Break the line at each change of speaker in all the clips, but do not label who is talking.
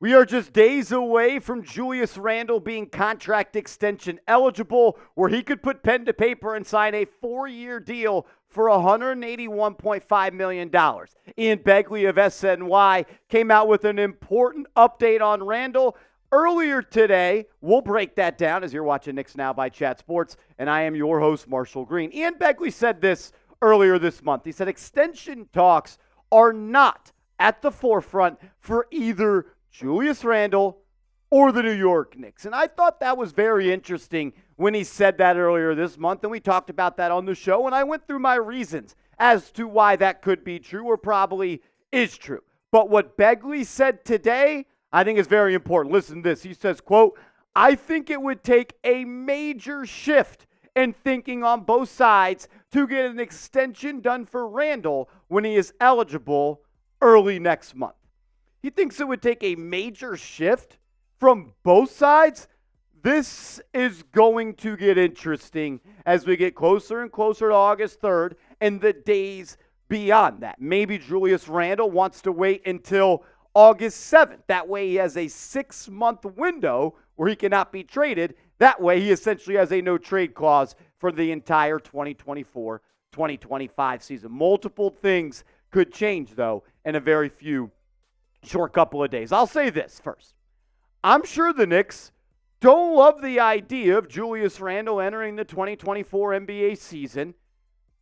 We are just days away from Julius Randle being contract extension eligible, where he could put pen to paper and sign a 4-year deal for $181.5 million. Ian Begley of SNY came out with an important update on Randle earlier today. We'll break that down as you're watching Knicks Now by Chat Sports, and I am your host, Marshall Green. Ian Begley said this earlier this month. He said extension talks are not at the forefront for either Julius Randle or the New York Knicks. And I thought that was very interesting when he said that earlier this month, and we talked about that on the show, and I went through my reasons as to why that could be true or probably is true. But what Begley said today, I think is very important. Listen to this. He says, quote, "I think it would take a major shift in thinking on both sides to get an extension done for Randle when he is eligible early next month." He thinks it would take a major shift from both sides. This is going to get interesting as we get closer and closer to August 3rd and the days beyond that. Maybe Julius Randle wants to wait until August 7th. That way he has a 6-month window where he cannot be traded. That way he essentially has a no-trade clause for the entire 2024-2025 season. Multiple things could change, though, in a very few short couple of days. I'll say this first. I'm sure the Knicks don't love the idea of Julius Randle entering the 2024 NBA season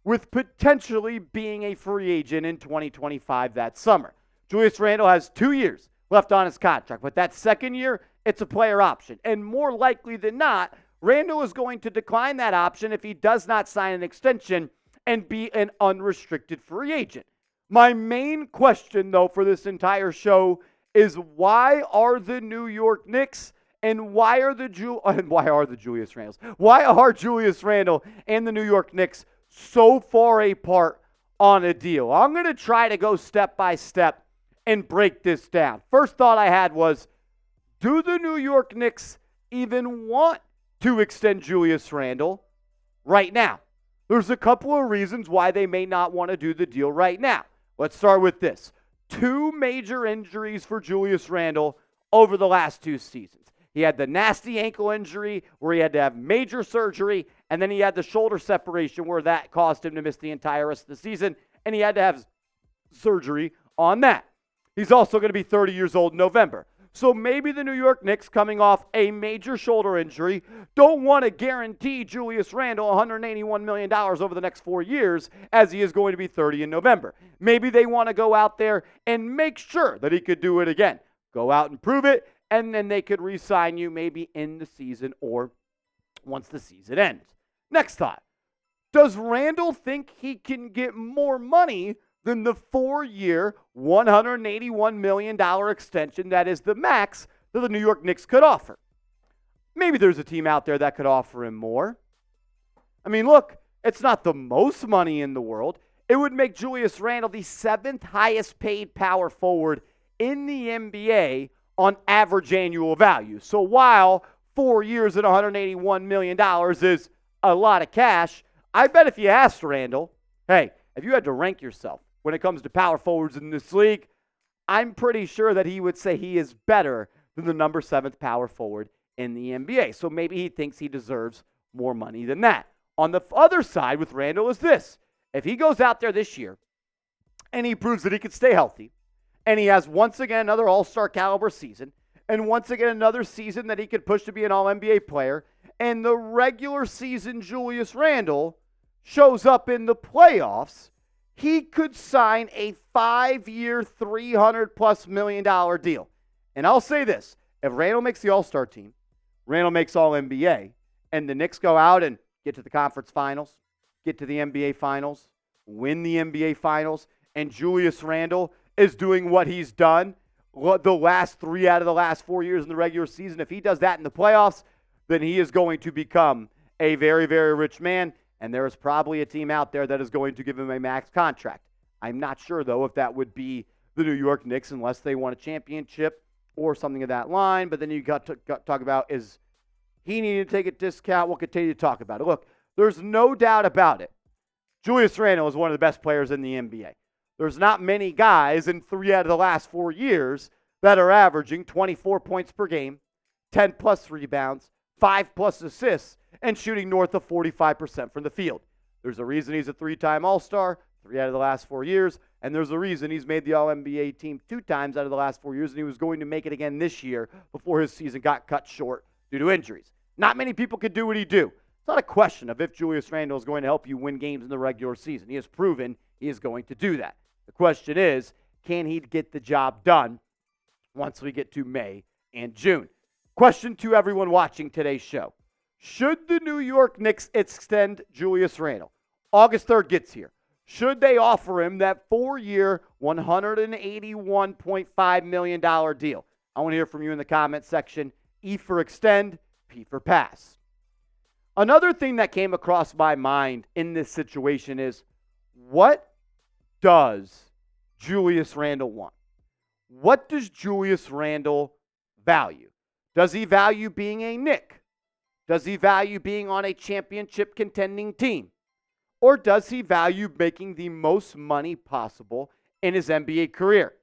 with potentially being a free agent in 2025 that summer. Julius Randle has 2 years left on his contract, but that second year, it's a player option. And more likely than not, Randle is going to decline that option if he does not sign an extension and be an unrestricted free agent. My main question, though, for this entire show is why are the New York Knicks and why are Julius Randles? Why are Julius Randle and the New York Knicks so far apart on a deal? I'm going to try to go step by step and break this down. First thought I had was, do the New York Knicks even want to extend Julius Randle right now? There's a couple of reasons why they may not want to do the deal right now. Let's start with this. 2 major injuries for Julius Randle over the last 2 seasons. He had the nasty ankle injury where he had to have major surgery, and then he had the shoulder separation where that caused him to miss the entire rest of the season, and he had to have surgery on that. He's also going to be 30 years old in November. So maybe the New York Knicks, coming off a major shoulder injury, don't want to guarantee Julius Randle $181 million over the next 4 years, as he is going to be 30 in November. Maybe they want to go out there and make sure that he could do it again. Go out and prove it, and then they could re-sign you maybe in the season or once the season ends. Next thought. Does Randle think he can get more money than the 4-year, $181 million extension that is the max that the New York Knicks could offer? Maybe there's a team out there that could offer him more. I mean, look, it's not the most money in the world. It would make Julius Randle the 7th highest paid power forward in the NBA on average annual value. So while 4 years at $181 million is a lot of cash, I bet if you asked Randle, hey, if you had to rank yourself when it comes to power forwards in this league, I'm pretty sure that he would say he is better than the number 7th power forward in the NBA. So maybe he thinks he deserves more money than that. On the other side with Randle is this. If he goes out there this year and he proves that he can stay healthy, and he has once again another all-star caliber season, and once again another season that he could push to be an all-NBA player, and the regular season Julius Randle shows up in the playoffs, he could sign a 5-year, $300+ million deal. And I'll say this, if Randle makes the All-Star team, Randle makes All-NBA, and the Knicks go out and get to the conference finals, get to the NBA finals, win the NBA finals, and Julius Randle is doing what he's done the last 3 out of the last 4 years in the regular season, if he does that in the playoffs, then he is going to become a very, very rich man. And there is probably a team out there that is going to give him a max contract. I'm not sure, though, if that would be the New York Knicks unless they won a championship or something of that line. But then you got to talk about, is he needing to take a discount? We'll continue to talk about it. Look, there's no doubt about it. Julius Randle is one of the best players in the NBA. There's not many guys in 3 out of the last 4 years that are averaging 24 points per game, 10 plus rebounds, 5 plus assists, and shooting north of 45% from the field. There's a reason he's a 3-time All-Star, 3 out of the last 4 years, and there's a reason he's made the All-NBA team 2 times out of the last 4 years, and he was going to make it again this year before his season got cut short due to injuries. Not many people could do what he do. It's not a question of if Julius Randle is going to help you win games in the regular season. He has proven he is going to do that. The question is, can he get the job done once we get to May and June? Question to everyone watching today's show. Should the New York Knicks extend Julius Randle? August 3rd gets here. Should they offer him that 4-year, $181.5 million deal? I want to hear from you in the comment section. E for extend, P for pass. Another thing that came across my mind in this situation is, what does Julius Randle want? What does Julius Randle value? Does he value being a Knick? Does he value being on a championship contending team? Or does he value making the most money possible in his NBA career?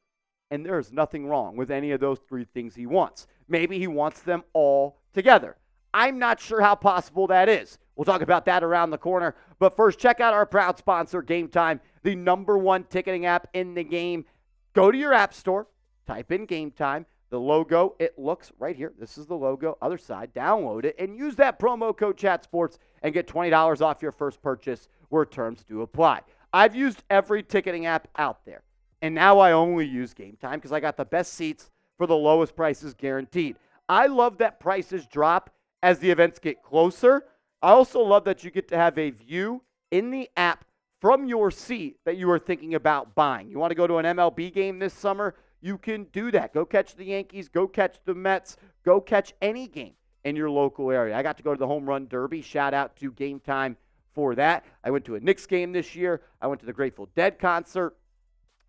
And there is nothing wrong with any of those 3 things he wants. Maybe he wants them all together. I'm not sure how possible that is. We'll talk about that around the corner. But first, check out our proud sponsor, Game Time, the #1 ticketing app in the game. Go to your app store, type in Game Time. The logo, it looks right here. This is the logo, other side. Download it and use that promo code ChatSports and get $20 off your first purchase where terms do apply. I've used every ticketing app out there, and now I only use Game Time because I got the best seats for the lowest prices guaranteed. I love that prices drop as the events get closer. I also love that you get to have a view in the app from your seat that you are thinking about buying. You want to go to an MLB game this summer? You can do that. Go catch the Yankees. Go catch the Mets. Go catch any game in your local area. I got to go to the Home Run Derby. Shout out to Game Time for that. I went to a Knicks game this year. I went to the Grateful Dead concert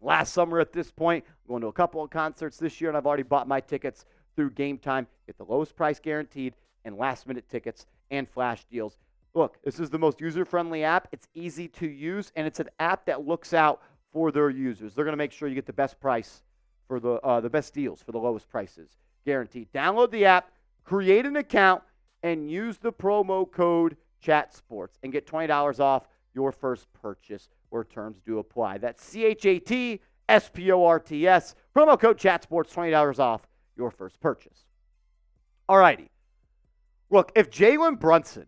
last summer at this point. I'm going to a couple of concerts this year, and I've already bought my tickets through Game Time. Get the lowest price guaranteed and last-minute tickets and flash deals. Look, this is the most user-friendly app. It's easy to use, and it's an app that looks out for their users. They're going to make sure you get the best price for the best deals for the lowest prices, guaranteed. Download the app, create an account, and use the promo code ChatSports and get $20 off your first purchase where terms do apply. That's ChatSports, promo code ChatSports, $20 off your first purchase. All righty. Look, if Jalen Brunson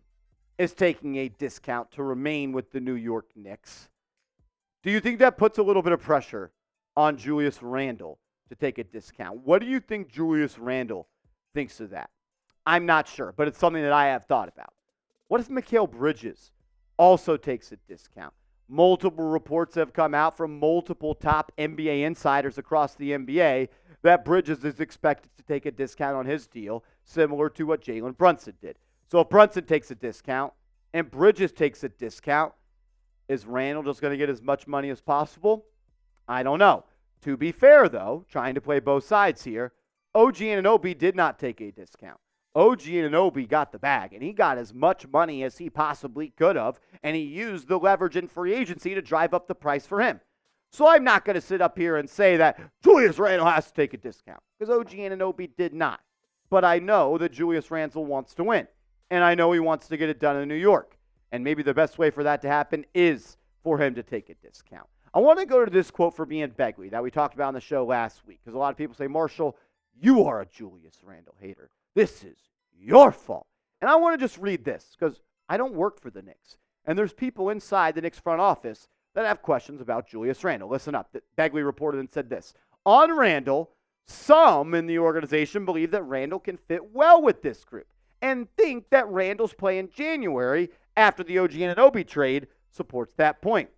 is taking a discount to remain with the New York Knicks, do you think that puts a little bit of pressure on Julius Randle to take a discount? What do you think Julius Randle thinks of that? I'm not sure, but it's something that I have thought about. What if Mikal Bridges also takes a discount? Multiple reports have come out from multiple top NBA insiders across the NBA that Bridges is expected to take a discount on his deal, similar to what Jalen Brunson did. So if Brunson takes a discount and Bridges takes a discount, is Randle just going to get as much money as possible? I don't know. To be fair, though, trying to play both sides here, OG Anunoby did not take a discount. OG Anunoby got the bag, and he got as much money as he possibly could have, and he used the leverage in free agency to drive up the price for him. So I'm not going to sit up here and say that Julius Randle has to take a discount, because OG Anunoby did not. But I know that Julius Randle wants to win, and I know he wants to get it done in New York. And maybe the best way for that to happen is for him to take a discount. I want to go to this quote from Ian Begley that we talked about on the show last week, because a lot of people say, Marshall, you are a Julius Randle hater. This is your fault. And I want to just read this, because I don't work for the Knicks. And there's people inside the Knicks front office that have questions about Julius Randle. Listen up. Begley reported and said this. On Randle, some in the organization believe that Randle can fit well with this group and think that Randle's play in January after the OG Anunoby trade supports that point.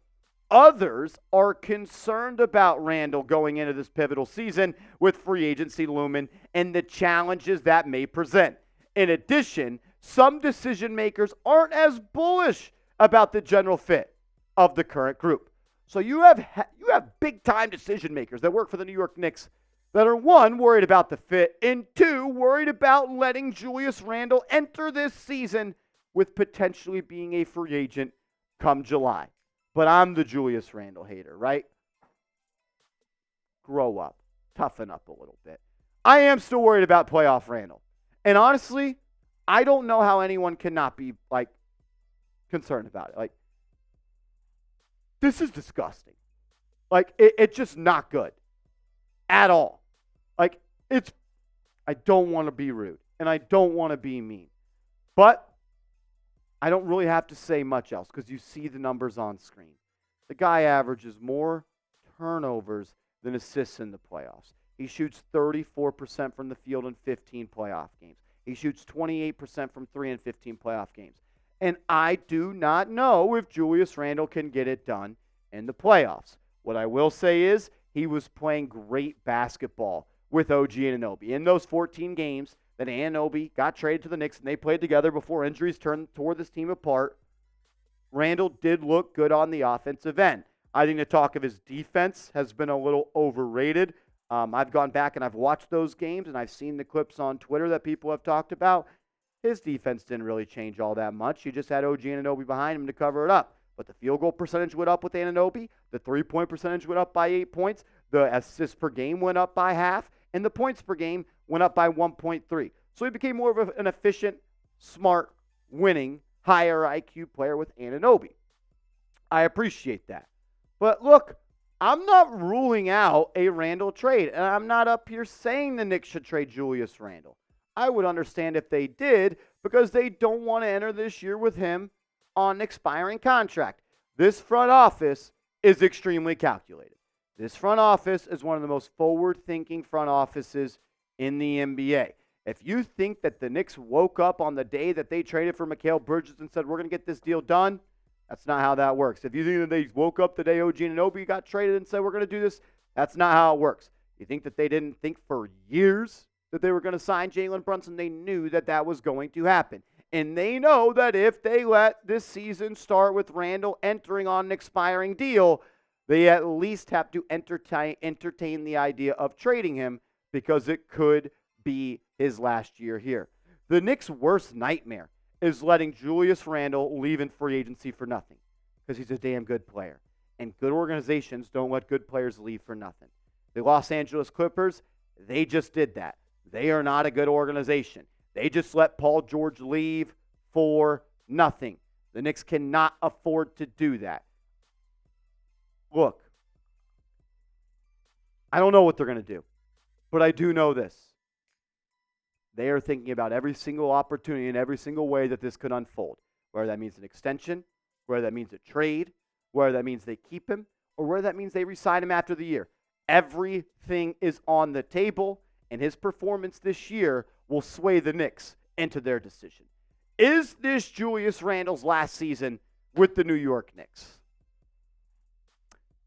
Others are concerned about Randle going into this pivotal season with free agency looming and the challenges that may present. In addition, some decision makers aren't as bullish about the general fit of the current group. So you have big time decision makers that work for the New York Knicks that are, one, worried about the fit, and two, worried about letting Julius Randle enter this season with potentially being a free agent come July. But I'm the Julius Randle hater, right? Grow up. Toughen up a little bit. I am still worried about playoff Randle. And honestly, I don't know how anyone cannot be concerned about it. This is disgusting. It's just not good at all. I don't want to be rude and I don't want to be mean. But I don't really have to say much else because you see the numbers on screen. The guy averages more turnovers than assists in the playoffs. He shoots 34% from the field in 15 playoff games. He shoots 28% from 3 in 15 playoff games. And I do not know if Julius Randle can get it done in the playoffs. What I will say is he was playing great basketball with OG Anunoby. In those 14 games that Anunoby got traded to the Knicks and they played together before injuries tore this team apart, Randle did look good on the offensive end. I think the talk of his defense has been a little overrated. I've gone back and I've watched those games and I've seen the clips on Twitter that people have talked about. His defense didn't really change all that much. You just had OG Anunoby behind him to cover it up. But the field goal percentage went up with Anunoby. The three-point percentage went up by 8 points. The assists per game went up by half. And the points per game went up by 1.3. So he became more of an efficient, smart, winning, higher IQ player with Anunoby. I appreciate that. But look, I'm not ruling out a Randle trade. And I'm not up here saying the Knicks should trade Julius Randle. I would understand if they did because they don't want to enter this year with him on an expiring contract. This front office is extremely calculated. This front office is one of the most forward-thinking front offices in the NBA. If you think that the Knicks woke up on the day that they traded for Mikal Bridges and said, we're going to get this deal done, that's not how that works. If you think that they woke up the day OG Anunoby got traded and said, we're going to do this, that's not how it works. You think that they didn't think for years that they were going to sign Jalen Brunson? They knew that that was going to happen. And they know that if they let this season start with Randle entering on an expiring deal, they at least have to entertain the idea of trading him because it could be his last year here. The Knicks' worst nightmare is letting Julius Randle leave in free agency for nothing because he's a damn good player. And good organizations don't let good players leave for nothing. The Los Angeles Clippers, they just did that. They are not a good organization. They just let Paul George leave for nothing. The Knicks cannot afford to do that. Look, I don't know what they're going to do, but I do know this. They are thinking about every single opportunity in every single way that this could unfold, whether that means an extension, whether that means a trade, whether that means they keep him, or whether that means they re-sign him after the year. Everything is on the table, and his performance this year will sway the Knicks into their decision. Is this Julius Randle's last season with the New York Knicks?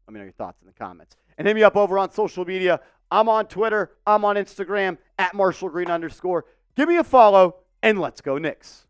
Let me know your thoughts in the comments. And hit me up over on social media. I'm on Twitter. I'm on Instagram, @MarshallGreen_. Give me a follow, and let's go Knicks.